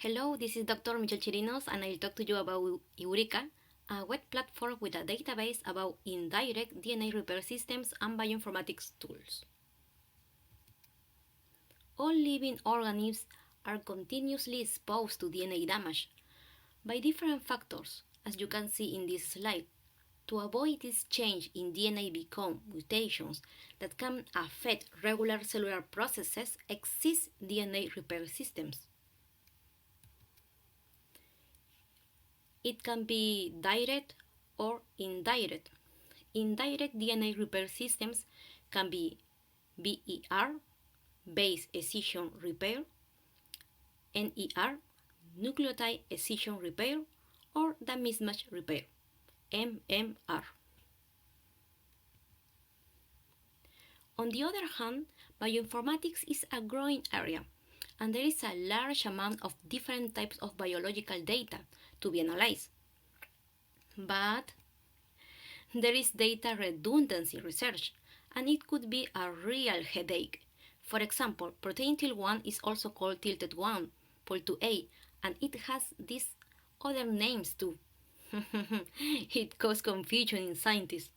Hello, this is Dr. Michelle Chirinos, and I'll talk to you about EURECA, a web platform with a database about indirect DNA repair systems and bioinformatics tools. All living organisms are continuously exposed to DNA damage by different factors, as you can see in this slide. To avoid this change in DNA become mutations that can affect regular cellular processes, exist DNA repair systems. It can be direct or indirect. Indirect DNA repair systems can be BER, base excision repair, NER, nucleotide excision repair, or the mismatch repair, MMR. On the other hand, bioinformatics is a growing area, and there is a large amount of different types of biological data to be analyzed. But there is data redundancy research, and it could be a real headache. For example, protein TIL1 is also called tilted1, POL2A, and it has these other names too. It causes confusion in scientists.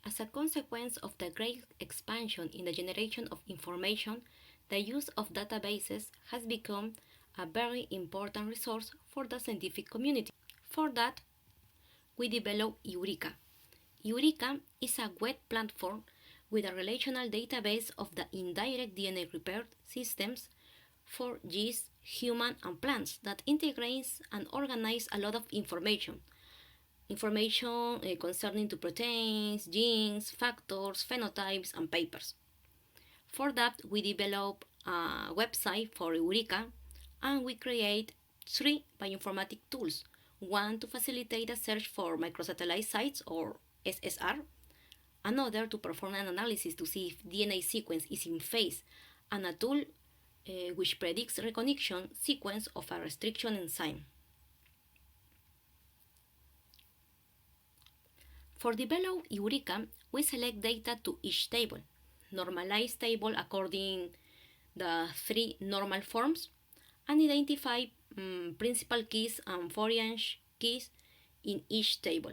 As a consequence of the great expansion in the generation of information, the use of databases has become a very important resource for the scientific community. For that, we developed EURECA. EURECA is a web platform with a relational database of the indirect DNA repair systems for yeast, human, and plants that integrates and organizes a lot of information concerning to proteins, genes, factors, phenotypes, and papers. For that, we develop a website for EURECA, and we create 3 bioinformatic tools. One to facilitate a search for microsatellite sites or SSR, another to perform an analysis to see if DNA sequence is in phase, and a tool which predicts recognition sequence of a restriction enzyme. For develop EURECA, we select data to each table, normalize table according the 3 normal forms, and identify principal keys and foreign keys in each table.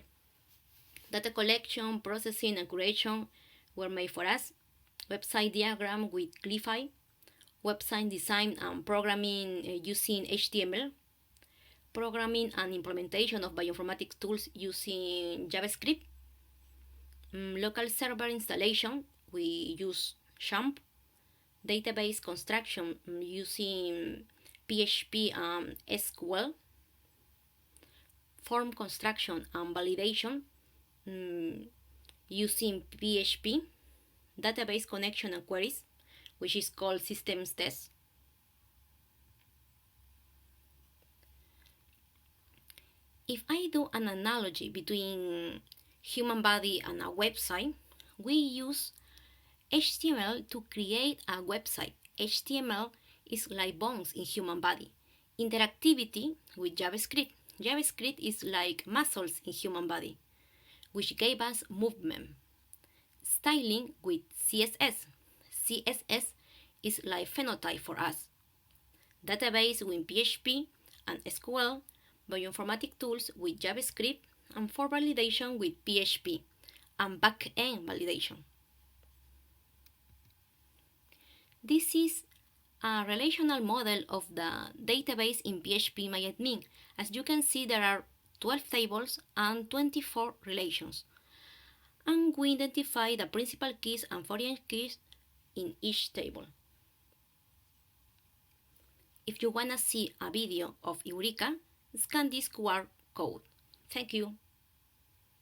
Data collection, processing, and curation were made for us. Website diagram with Glyphi, website design and programming using HTML, programming and implementation of bioinformatics tools using JavaScript, local server installation, we use XAMPP, database construction using PHP and SQL, form construction and validation using PHP, database connection and queries, which is called systems test. If I do an analogy between human body and a website, we use HTML to create a website. HTML is like bones in human body. Interactivity with JavaScript. JavaScript is like muscles in human body, which gave us movement. Styling with CSS. CSS is like phenotype for us. Database with PHP and SQL, bioinformatic tools with JavaScript, and for validation with PHP, and back-end validation. This is a relational model of the database in PHP-MyAdmin. As you can see, there are 12 tables and 24 relations. And we identify the principal keys and foreign keys in each table. If you want to see a video of EURECA, scan this QR code. Thank you.